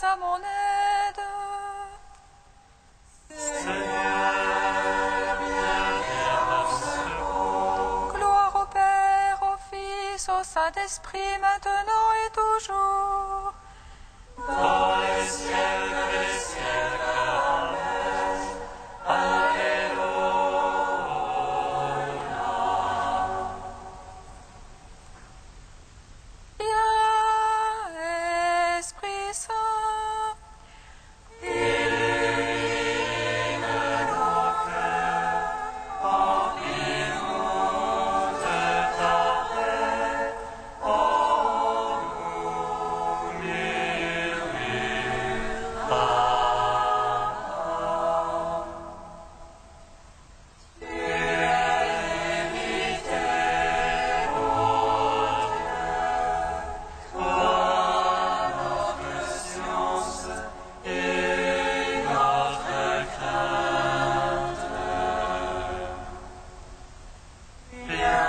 à mon aide. Seigneur, viens à mon secours. Gloire au Père, au Fils, au Saint-Esprit, maintenant et toujours. Dans les ciels des siècles. Amen. Alléluia. Viens, Esprit Saint, Illumine nos cœurs, remplis-nous de ta paix. Oh, nous murmurons. Tu es l'unité, ô Dieu, toi notre science et notre crainte. Viens,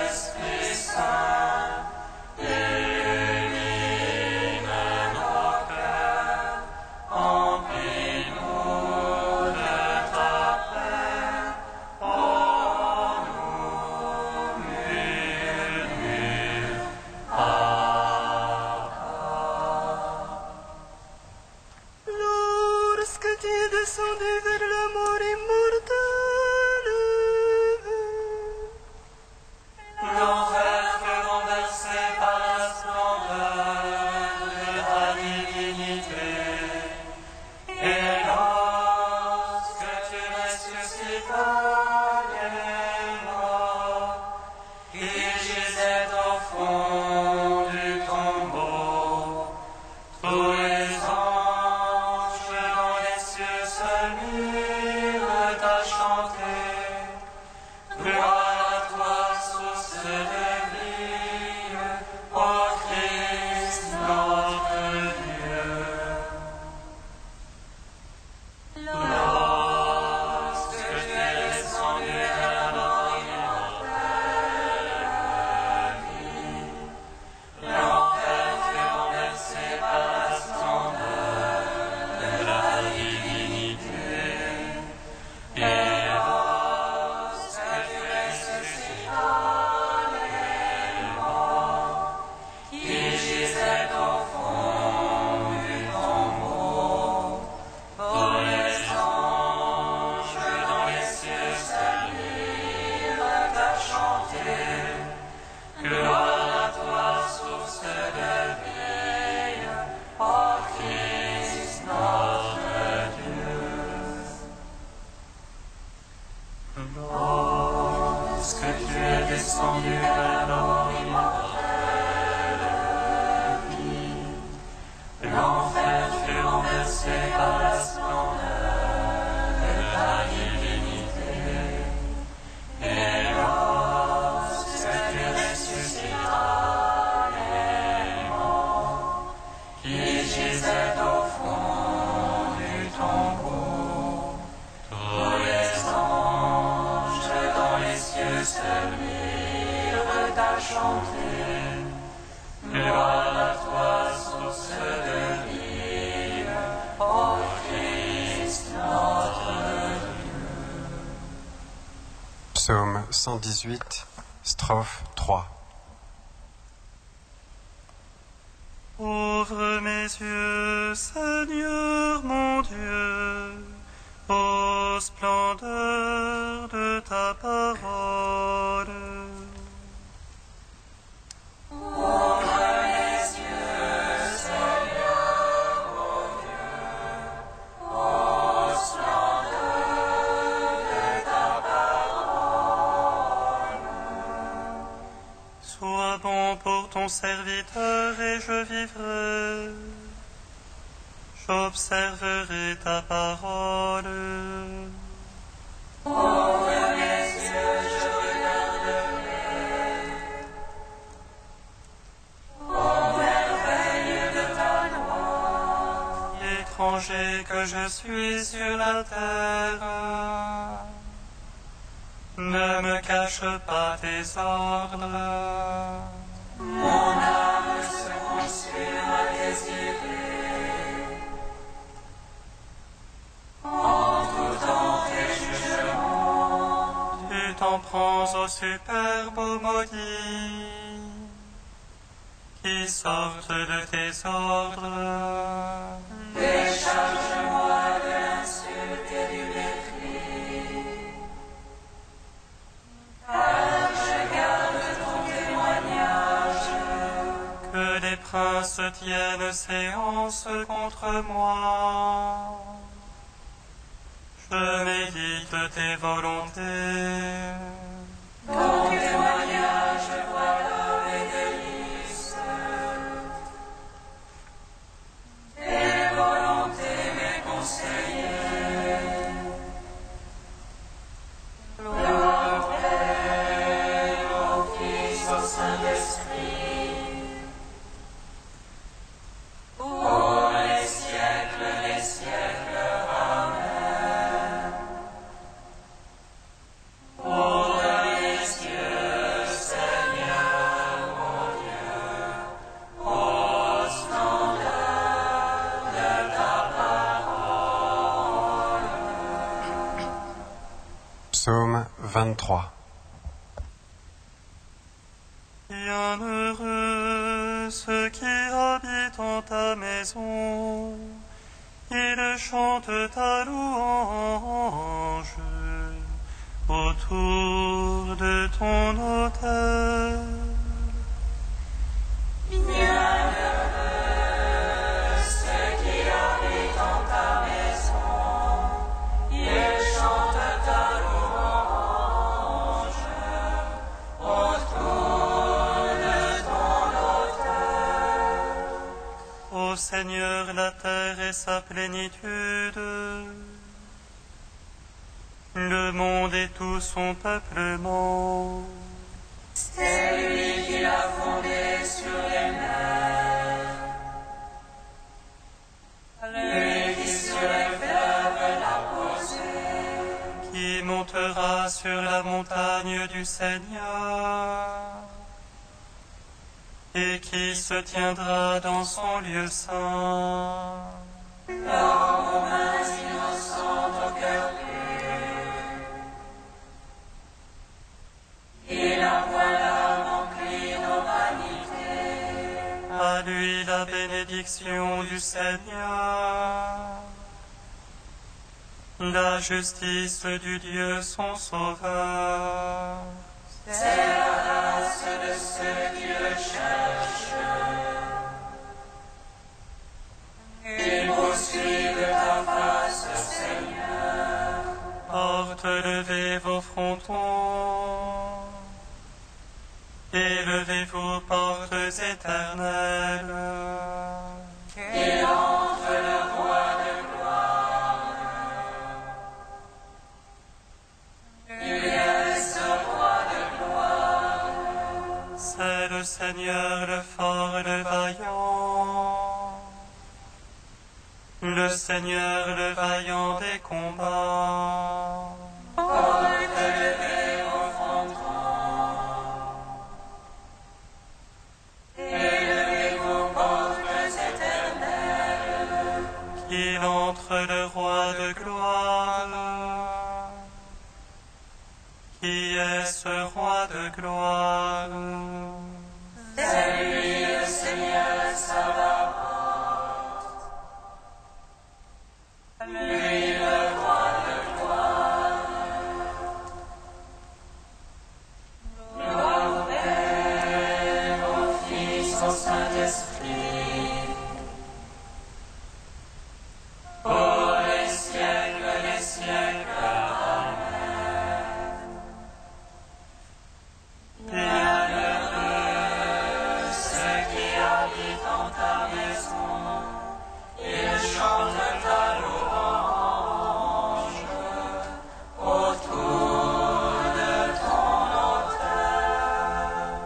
Esprit Saint, illumine nos cœurs, remplis-nous de ta paix. Oh, nous murmurons. Lorsque tu es descendu vers la mort immortelle, L'enfer fut renversé par la splendeur de ta divinité. Et lorsque tu ressuscitas les morts, ils gisaient au fond du tombeau. Tous les anges dans les cieux se mirent à chanter. Gloire à toi, source de vie, ô Christ notre Dieu. Lorsque tu es descendu à la mort immortelle, l'enfer fut renversé par la splendeur de la divinité. Et lorsque tu ressuscitas les morts, qui gisaient au fond du tombeau, tous les anges dans les cieux se mirent à chanter. Gloire à toi, source de vie, ô Christ notre Dieu. Lorsque tu es descendu à la mort immortelle, l'enfer fut renversé par la splendeur de ta divinité. Et lorsque tu ressuscitas les morts, qui gisaient au fond du tombeau, tous les anges dans les cieux se mirent à chanter. Gloire à toi, source de vie, ô Christ notre Dieu. Psaume 118, strophe 3. ouvre mes yeux, Seigneur mon Dieu, ô splendeur de ta parole. Sois bon pour ton serviteur et je vivrai. J'observerai ta parole. Étranger que je suis sur la terre, ne me cache pas tes ordres. Mon âme se consume désiré. En tout temps tes jugements, Tu t'en prends aux superbes maudits qui sortent de tes ordres. décharge-moi de l'insulte et du mépris. Car je garde ton témoignage. Que les princes tiennent séance contre moi. Je médite tes volontés. Ton témoignage, voilà mes délices. Tes volontés, mes conseillers. Gloire au Père, au Fils, au Saint-Esprit. Pour les siècles des siècles. Amen. Pour les cieux, Seigneur mon Dieu, au standard de ta parole. Psaume 23. Bienheureux ceux qui habitent en ta maison, ils chantent ta louange autour de ton autel. Bienheureux ceux qui habitent en ta maison, ils chantent ta louange autour de ton autel. Ô Seigneur, la terre et sa plénitude, le monde et tout son peuplement. C'est lui qui l'a fondé sur les mers, lui qui sur les fleuves l'a posé. Qui montera sur la montagne du Seigneur et qui se tiendra dans son lieu saint. L'homme aux mains innocentes, au cœur pur, il envoie l'âme encline aux vanités. À lui la bénédiction du Seigneur, la justice du Dieu son Sauveur. C'est la race de ceux qui le cherchent. Ils poursuivent ta face, Seigneur. Porte, levez vos frontons, élevez-vous, portes éternelles. Il entre le roi de gloire. Il est ce roi de gloire. C'est le Seigneur, le fort, le vaillant, le Seigneur, le vaillant des combats. Porte levée au fronton. Élevez vos portes éternelles. Qu'il entre le roi de gloire. Qui est ce roi de gloire? C'est lui le Seigneur Sabaoth. Lui le roi de gloire. Gloire au Père, au Fils, au Saint-Esprit. Pour les siècles des siècles. Amen. Bienheureux ceux qui habitent en ta maison, ils chantent ta louange autour de ton autel.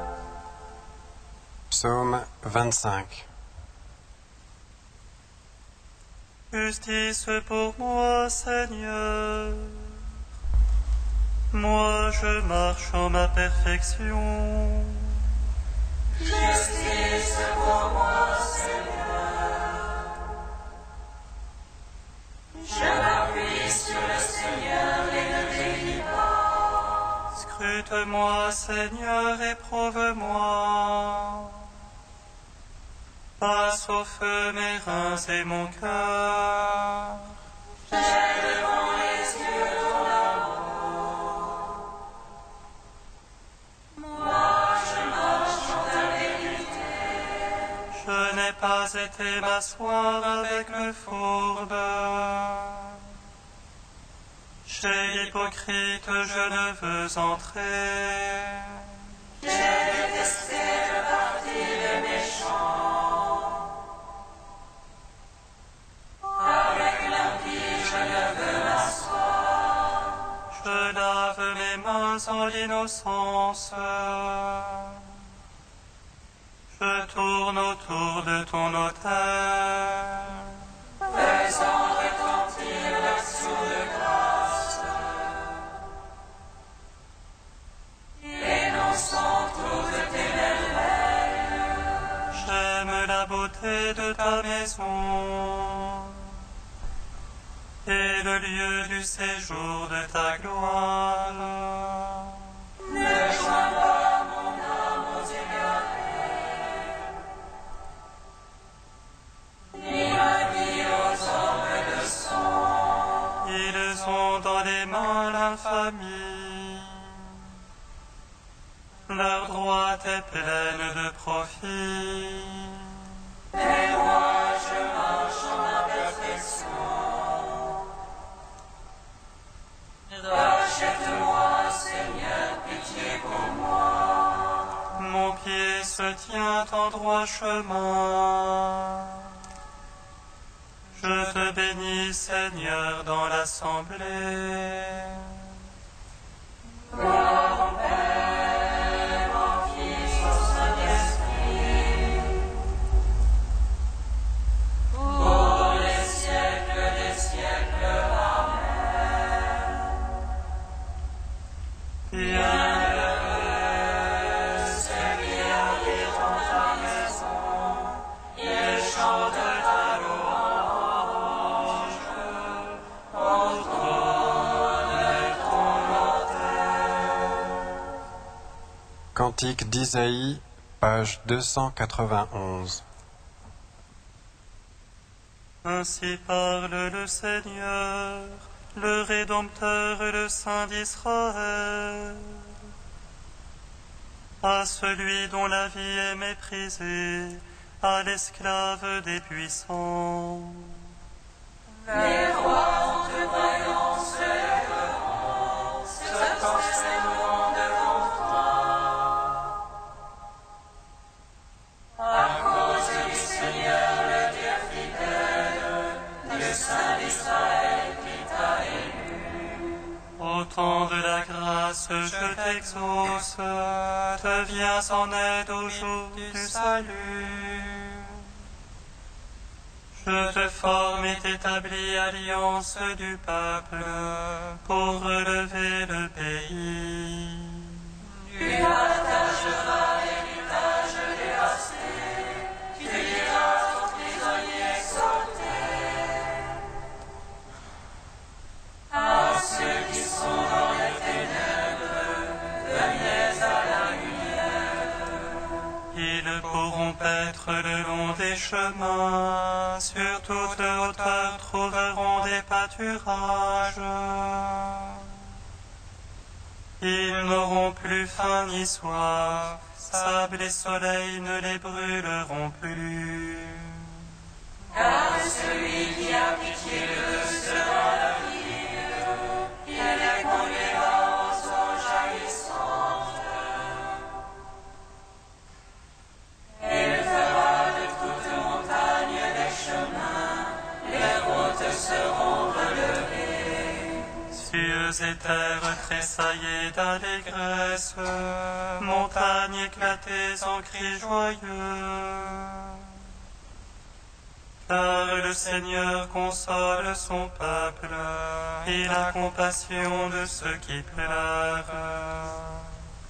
Psaume 25. Justice pour moi, Seigneur. Moi, je marche en ma perfection. Justice pour moi, Seigneur. Je m'appuie sur le Seigneur et ne dévie pas. Scrute-moi, Seigneur, éprouve-moi. Passe au feu mes reins et mon cœur. J'ai devant les yeux ton amour. Moi, je marche dans ta vérité. Je n'ai pas été m'asseoir avec le fourbe. Chez l'hypocrite, je ne veux entrer. J'ai détesté le parti des méchants. Avec l'impie, je ne veux m'asseoir. Je lave mes mains en l'innocence. Je tourne autour de ton autel. Faisant retentir l'action de grâce. Énonçant toutes tes merveilles. J'aime la beauté de ta maison et le lieu du séjour de ta gloire. Ne joins pas mon âme aux égarés, ni ma vie aux hommes de sang. Ils ont dans les mains l'infamie. Leur droite est pleine de profit. Mais moi, je marche en ma perfection. Rachète-moi, Seigneur, pitié pour moi. Mon pied se tient en droit chemin. Je te bénis, Seigneur, dans l'assemblée. Gloire au Père, au Fils, au Saint-Esprit, pour les siècles des siècles. Amen. Bienheureux ceux qui habitent en ta maison, ils chantent ta louange, autour de ton autel. Cantique d'Isaïe, page 291. Ainsi parle le Seigneur, le Rédempteur et le Saint d'Israël. À celui dont la vie est méprisée, à l'esclave des puissants. Les rois en te voyant se lèveront, se prosterneront devant toi. À cause du Seigneur, le Dieu fidèle, le Saint d'Israël qui t'a élu. Au temps de la grâce, je t'exauce, te viens en aide au jour du salut. Je te forme et t'établis alliance du peuple pour relever le pays. Tu partageras l'héritage dévasté, tu diras aux prisonniers exaltés. À ceux qui sont dans les ténèbres, venez à la lumière. Ils pourront paître le long des chemins, sur toute hauteur trouveront des pâturages. Ils n'auront plus faim ni soif, sable et soleil ne les brûleront plus. Car celui qui a pitié d'eux sera leur guide, il les conduira aux eaux jaillissantes. Il fera de toute montagne des chemins, les routes seront relevées. Cieux et terre tressaillés d'allégresse, montagnes éclatées en cris joyeux. Car le Seigneur console son peuple, il a compassion de ceux qui pleurent.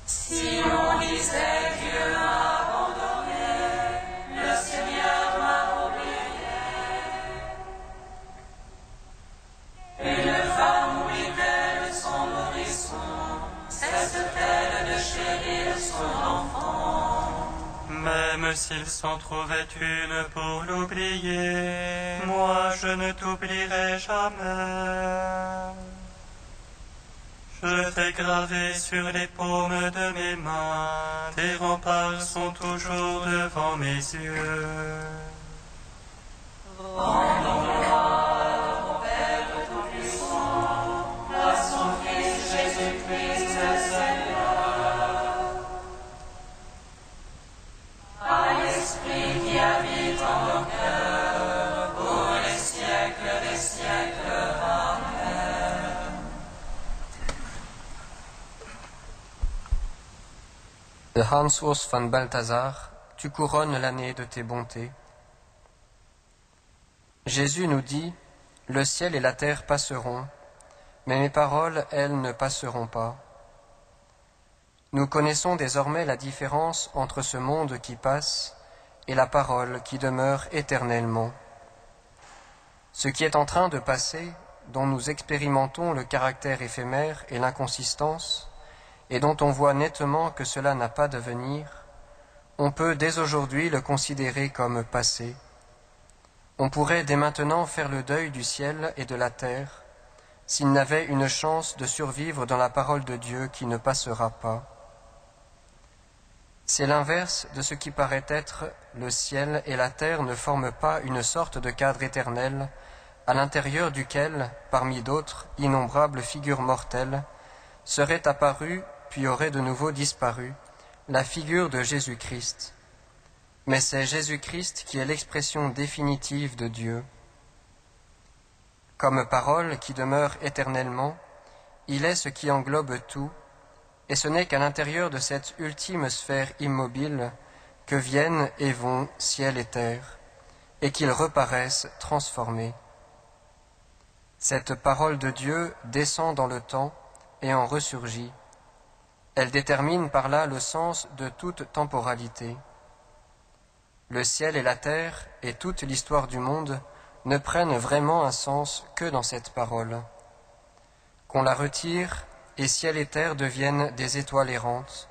Si on disait Dieu m'a abandonné, le Seigneur m'a oublié. son enfant. Même s'il s'en trouvait une pour l'oublier, moi je ne t'oublierai jamais. Je t'ai gravé sur les paumes de mes mains, tes remparts sont toujours devant mes yeux. Rendons gloire au Père Tout-Puissant, à son Fils Jésus-Christ Seigneur, à l'Esprit qui habite en nos cœurs, pour les siècles des siècles. Amen. De Hans Urs von Balthasar, tu couronnes l'année de tes bontés. Jésus nous dit, le ciel et la terre passeront, mais mes paroles, elles, ne passeront pas. Nous connaissons désormais la différence entre ce monde qui passe et la parole qui demeure éternellement. Ce qui est en train de passer, dont nous expérimentons le caractère éphémère et l'inconsistance, et dont on voit nettement que cela n'a pas d'avenir, on peut dès aujourd'hui le considérer comme passé. On pourrait dès maintenant faire le deuil du ciel et de la terre, s'ils n'avaient une chance de survivre dans la parole de Dieu qui ne passera pas. C'est l'inverse de ce qui paraît être le ciel et la terre ne forment pas une sorte de cadre éternel, à l'intérieur duquel, parmi d'autres innombrables figures mortelles, serait apparue, puis aurait de nouveau disparu, la figure de Jésus-Christ. Mais c'est Jésus-Christ qui est l'expression définitive de Dieu. Comme parole qui demeure éternellement, il est ce qui englobe tout, et ce n'est qu'à l'intérieur de cette ultime sphère immobile que viennent et vont ciel et terre, et qu'ils reparaissent transformés. Cette parole de Dieu descend dans le temps et en ressurgit. Elle détermine par là le sens de toute temporalité. Le ciel et la terre et toute l'histoire du monde ne prennent vraiment un sens que dans cette parole. Qu'on la retire, et ciel et terre deviennent des étoiles errantes,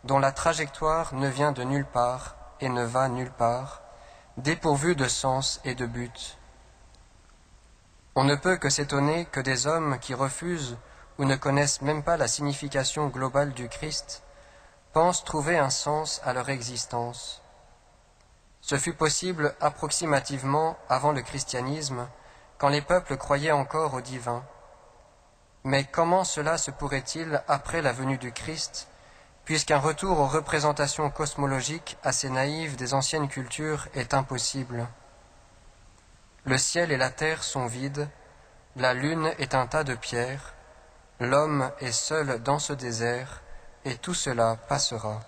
dont la trajectoire ne vient de nulle part et ne va nulle part, dépourvues de sens et de but. On ne peut que s'étonner que des hommes qui refusent ou ne connaissent même pas la signification globale du Christ pensent trouver un sens à leur existence. Ce fut possible approximativement avant le christianisme, quand les peuples croyaient encore au divin. Mais comment cela se pourrait-il après la venue du Christ, puisqu'un retour aux représentations cosmologiques assez naïves des anciennes cultures est impossible? Le ciel et la terre sont vides, la lune est un tas de pierres, l'homme est seul dans ce désert, et tout cela passera.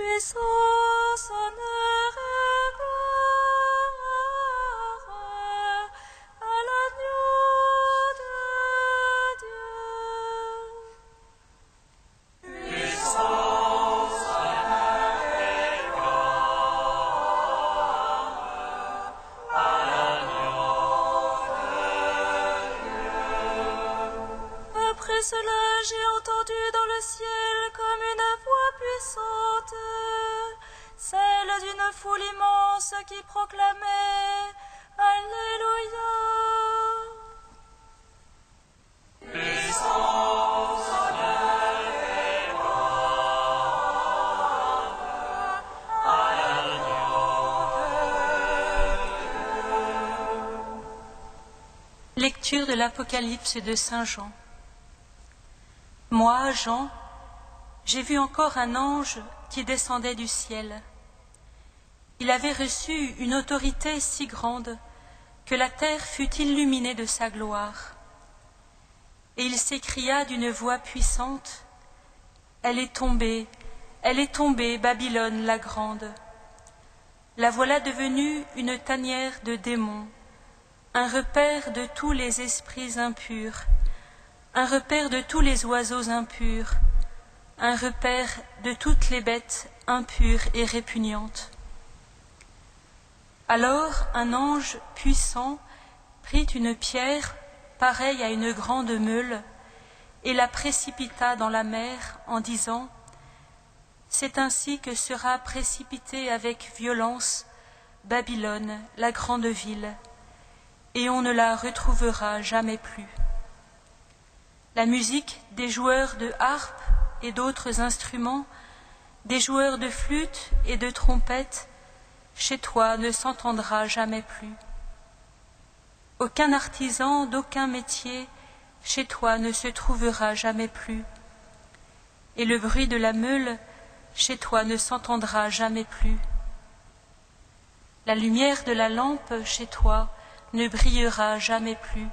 Puissance, honneur et gloire à l'agneau de Dieu. Puissance, honneur et gloire à l'agneau de Dieu. Après cela, j'ai entendu dans le ciel comme une voix puissante, celle d'une foule immense qui proclamait Alléluia. Puissance, honneur et gloire à l'agneau. Lecture de l'Apocalypse de Saint Jean. Moi, Jean, j'ai vu encore un ange qui descendait du ciel. Il avait reçu une autorité si grande que la terre fut illuminée de sa gloire. Et il s'écria d'une voix puissante, « Elle est tombée, Babylone la grande. La voilà devenue une tanière de démons, un repère de tous les esprits impurs, un repère de tous les oiseaux impurs, un repère de toutes les bêtes impures et répugnantes. » Alors un ange puissant prit une pierre pareille à une grande meule et la précipita dans la mer en disant « C'est ainsi que sera précipitée avec violence Babylone, la grande ville, et on ne la retrouvera jamais plus. » La musique des joueurs de harpe et d'autres instruments, des joueurs de flûte et de trompette, chez toi ne s'entendra jamais plus. Aucun artisan d'aucun métier chez toi ne se trouvera jamais plus. Et le bruit de la meule chez toi ne s'entendra jamais plus. La lumière de la lampe chez toi ne brillera jamais plus.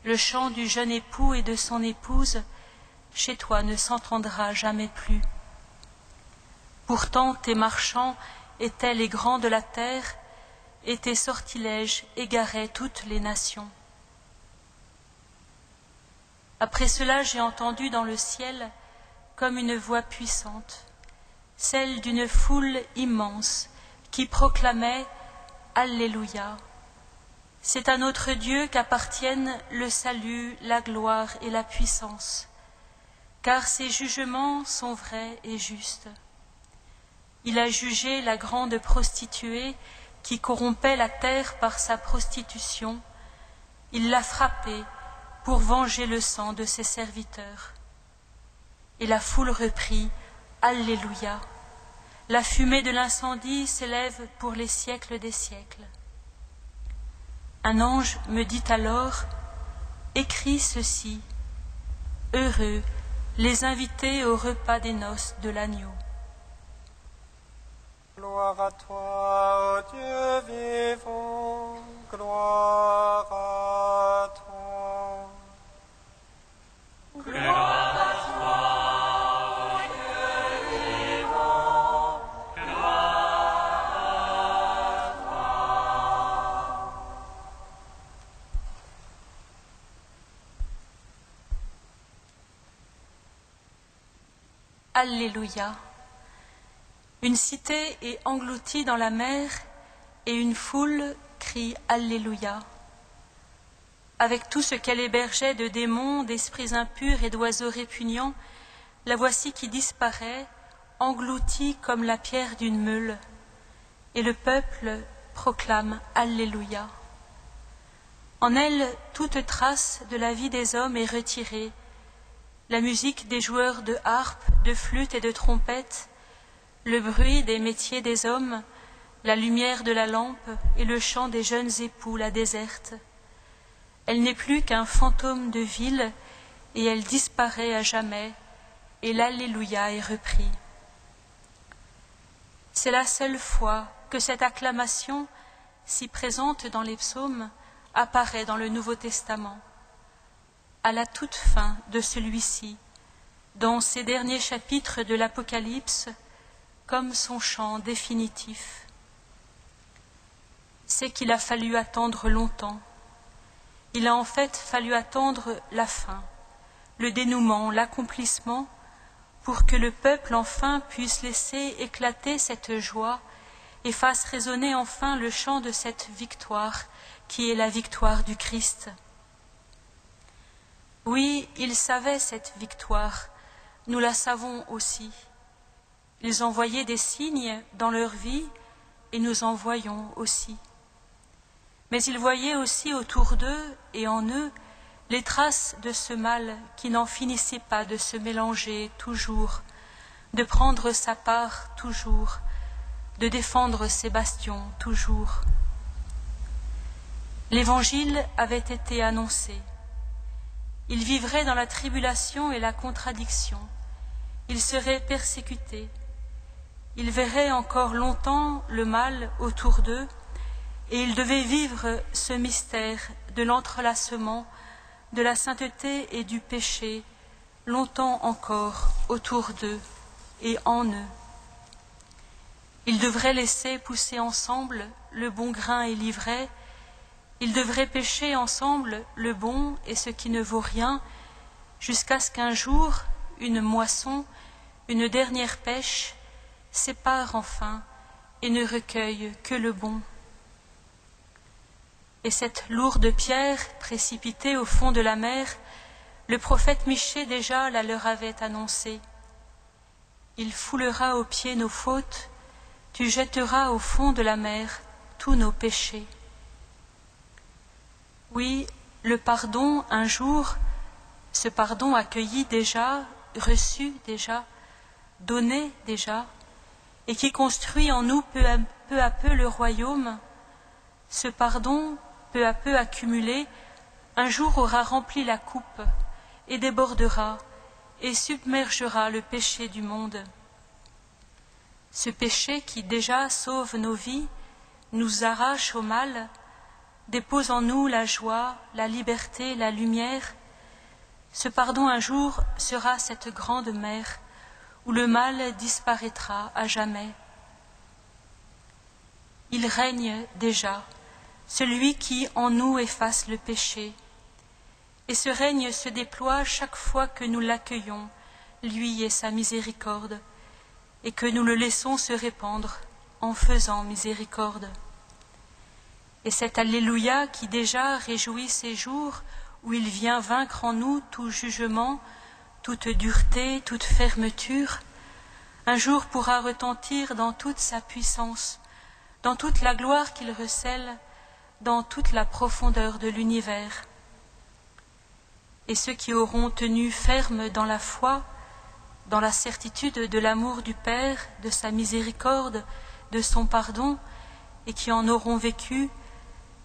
Le chant du jeune époux et de son épouse chez toi ne s'entendra jamais plus. Pourtant tes marchands étaient les grands de la terre, et tes sortilèges égaraient toutes les nations. Après cela, j'ai entendu dans le ciel comme une voix puissante, celle d'une foule immense qui proclamait Alléluia. C'est à notre Dieu qu'appartiennent le salut, la gloire et la puissance, car ses jugements sont vrais et justes. Il a jugé la grande prostituée qui corrompait la terre par sa prostitution. Il l'a frappée pour venger le sang de ses serviteurs. Et la foule reprit Alléluia. La fumée de l'incendie s'élève pour les siècles des siècles. Un ange me dit alors, écris ceci, heureux les invités au repas des noces de l'agneau. Gloire à toi, ô Dieu vivant, gloire à toi. Gloire à toi, ô Dieu vivant, gloire à toi. Alléluia. Une cité est engloutie dans la mer et une foule crie Alléluia. Avec tout ce qu'elle hébergeait de démons, d'esprits impurs et d'oiseaux répugnants, la voici qui disparaît, engloutie comme la pierre d'une meule, et le peuple proclame Alléluia. En elle, toute trace de la vie des hommes est retirée. La musique des joueurs de harpe, de flûte et de trompette, le bruit des métiers des hommes, la lumière de la lampe et le chant des jeunes époux la désertent. Elle n'est plus qu'un fantôme de ville et elle disparaît à jamais, et l'Alléluia est repris. C'est la seule fois que cette acclamation, si présente dans les psaumes, apparaît dans le Nouveau Testament. À la toute fin de celui-ci, dans ces derniers chapitres de l'Apocalypse, comme son chant définitif. C'est qu'il a fallu attendre longtemps. Il a en fait fallu attendre la fin, le dénouement, l'accomplissement, pour que le peuple enfin puisse laisser éclater cette joie et fasse résonner enfin le chant de cette victoire qui est la victoire du Christ. Oui, ils savaient cette victoire, nous la savons aussi. Ils envoyaient des signes dans leur vie et nous en voyons aussi. Mais ils voyaient aussi autour d'eux et en eux les traces de ce mal qui n'en finissait pas de se mélanger toujours, de prendre sa part toujours, de défendre ses bastions toujours. L'Évangile avait été annoncé. Ils vivraient dans la tribulation et la contradiction. Ils seraient persécutés. Ils verraient encore longtemps le mal autour d'eux et ils devaient vivre ce mystère de l'entrelacement, de la sainteté et du péché longtemps encore autour d'eux et en eux. Ils devraient laisser pousser ensemble le bon grain et l'ivraie. Ils devraient pêcher ensemble le bon et ce qui ne vaut rien, jusqu'à ce qu'un jour, une moisson, une dernière pêche, sépare enfin et ne recueille que le bon. Et cette lourde pierre précipitée au fond de la mer, le prophète Michée déjà la leur avait annoncée. Il foulera aux pieds nos fautes, tu jetteras au fond de la mer tous nos péchés. Oui, le pardon un jour, ce pardon accueilli déjà, reçu déjà, donné déjà, et qui construit en nous peu à peu le royaume, ce pardon, peu à peu accumulé, un jour aura rempli la coupe et débordera et submergera le péché du monde. Ce péché qui déjà sauve nos vies, nous arrache au mal, dépose en nous la joie, la liberté, la lumière. Ce pardon un jour sera cette grande mer où le mal disparaîtra à jamais. Il règne déjà, celui qui en nous efface le péché. Et ce règne se déploie chaque fois que nous l'accueillons, lui et sa miséricorde, et que nous le laissons se répandre en faisant miséricorde. Et cet Alléluia qui déjà réjouit ces jours où il vient vaincre en nous tout jugement, toute dureté, toute fermeture, un jour pourra retentir dans toute sa puissance, dans toute la gloire qu'il recèle, dans toute la profondeur de l'univers. Et ceux qui auront tenu ferme dans la foi, dans la certitude de l'amour du Père, de sa miséricorde, de son pardon, et qui en auront vécu,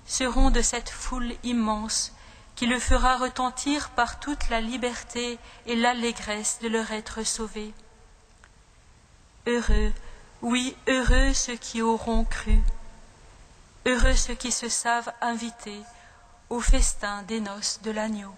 seront de cette foule immense qui le fera retentir par toute la liberté et l'allégresse de leur être sauvés. Heureux, oui, heureux ceux qui auront cru, heureux ceux qui se savent invités au festin des noces de l'agneau.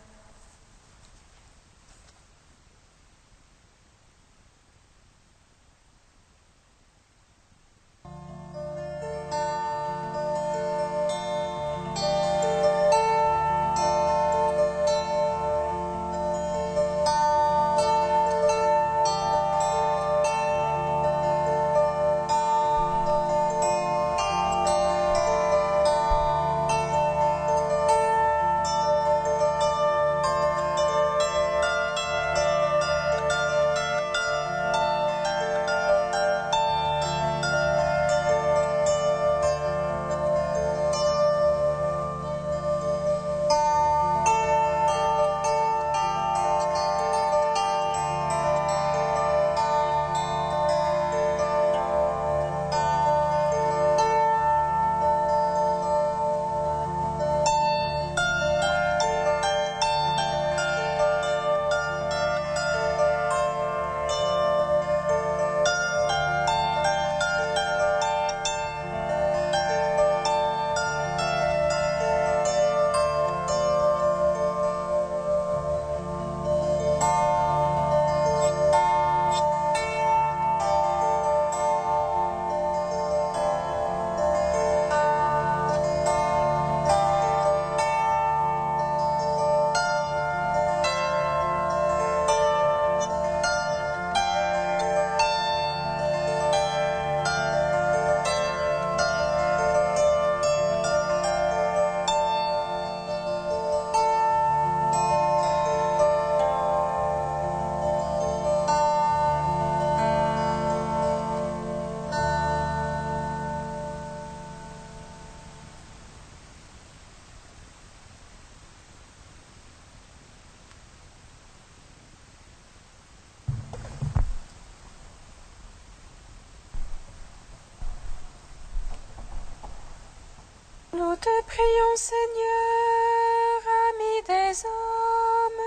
Nous te prions, Seigneur, ami des hommes.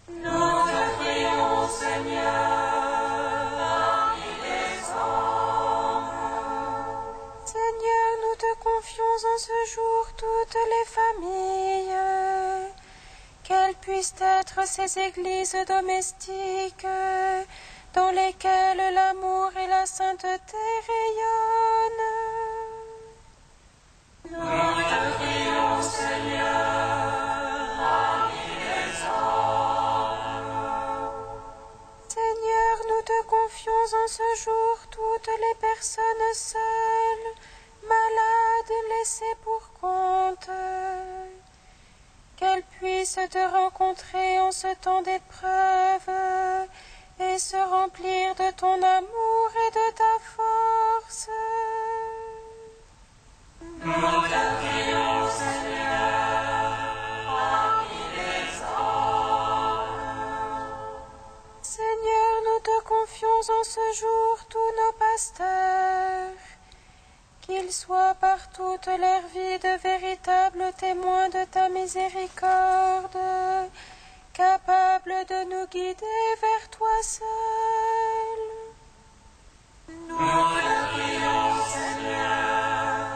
Nous te prions, Seigneur, ami des hommes. Seigneur, nous te confions en ce jour toutes les familles, qu'elles puissent être ces églises domestiques dans lesquelles l'amour et la sainteté rayonnent. Nous te prions, Seigneur, ami des hommes. Seigneur, nous te confions en ce jour toutes les personnes seules, malades, laissées pour compte, qu'elles puissent te rencontrer en ce temps d'épreuve et se remplir de ton amour et de ta force. Nous te prions, Seigneur, ami des hommes. Seigneur, nous te confions en ce jour tous nos pasteurs, qu'ils soient par toute leur vie de véritables témoins de ta miséricorde, capables de nous guider vers toi seul. Nous te prions, Seigneur,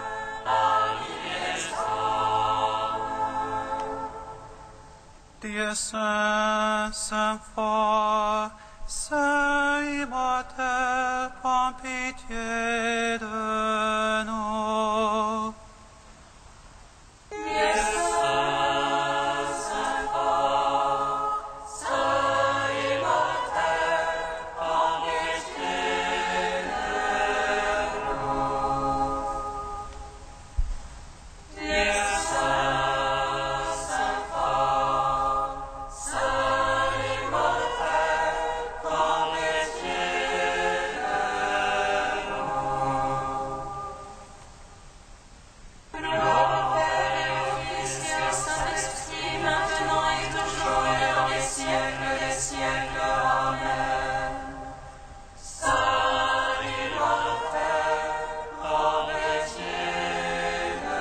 ami des hommes. Dieu saint, saint fort, saint immortel, prends pitié de nous. Dieu saint, saint fort, saint immortel, prends pitié de nous. Dieu saint, saint fort, saint immortel, prends pitié de nous. Gloire au Père et au Fils et au Saint-Esprit, maintenant et toujours et dans les siècles des siècles. Amen. Saint immortel, prends pitié de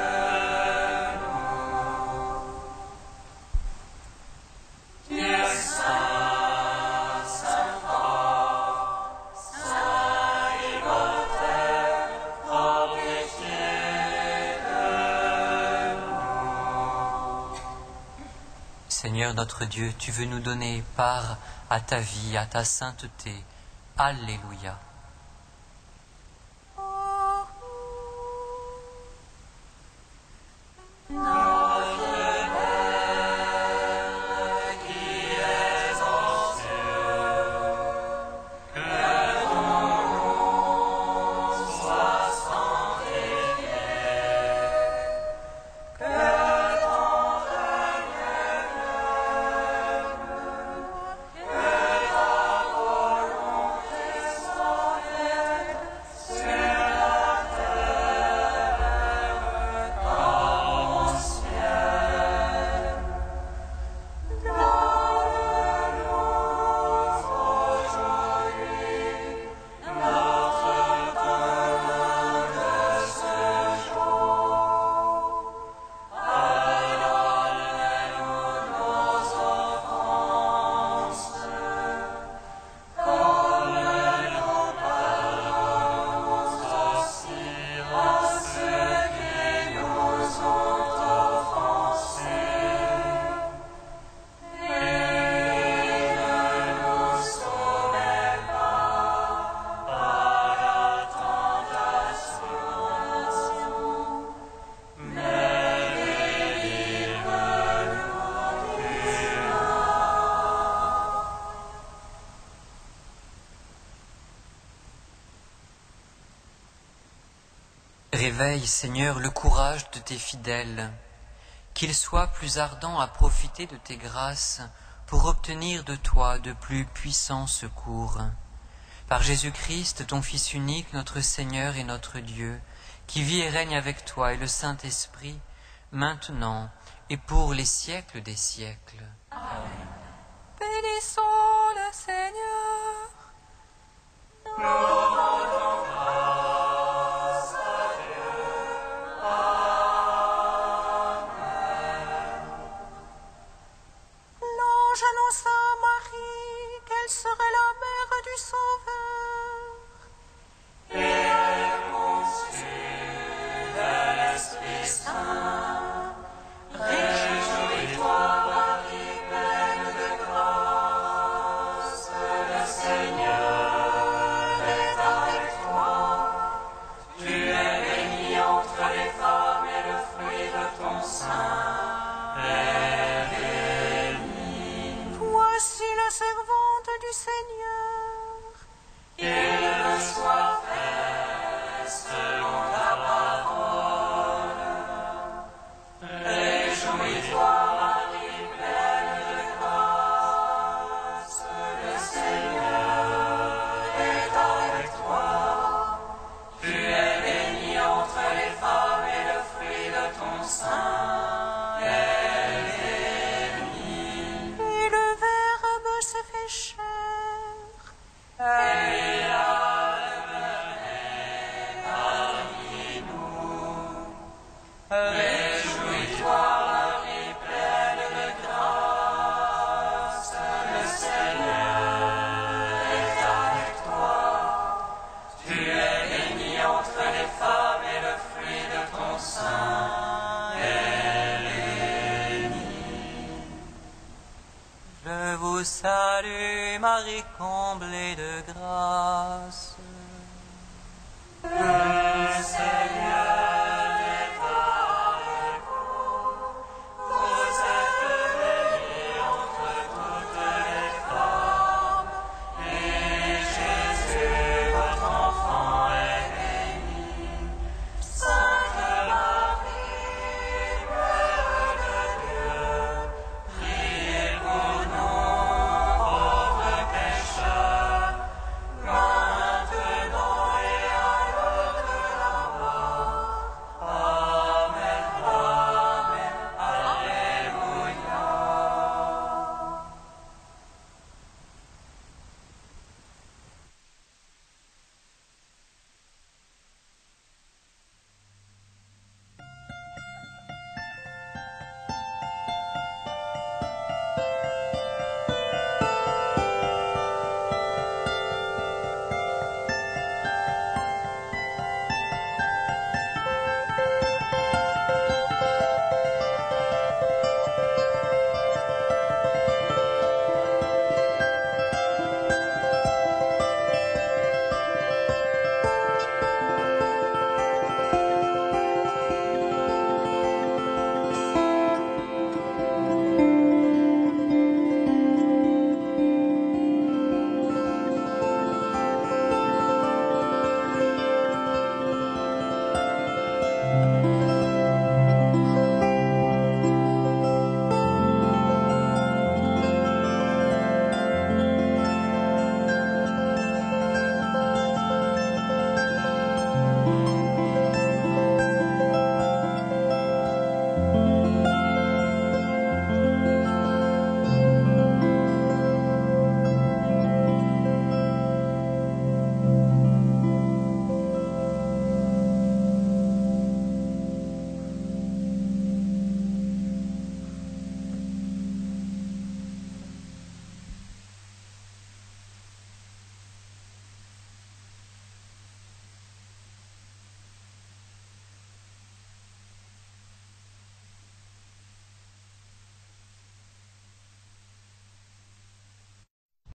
nous. Dieu saint, saint fort, saint immortel, prends pitié de nous. Seigneur notre Dieu, tu veux nous donner part à ta vie, à ta sainteté. Alléluia. Réveille, Seigneur, le courage de tes fidèles, qu'ils soient plus ardents à profiter de tes grâces pour obtenir de toi de plus puissants secours. Par Jésus-Christ, ton Fils unique, notre Seigneur et notre Dieu, qui vit et règne avec toi et le Saint-Esprit, maintenant et pour les siècles des siècles. Amen. Bénissons le Seigneur. Nous rendons grâce à Dieu. du Seigneur. Qu'il me soit fait selon ta parole. Réjouis-toi, Marie, pleine de grâce, le Seigneur est avec toi. Tu es bénie entre les femmes et le fruit de ton sein est béni. Et le Verbe se fait chair. Et a demeuré parmi nous. Réjouis-toi, Marie, pleine de grâce, le Seigneur est avec toi. Tu es bénie entre les femmes et le fruit de ton sein est béni. Je vous salue, Marie, comblée de grâce. Le Seigneur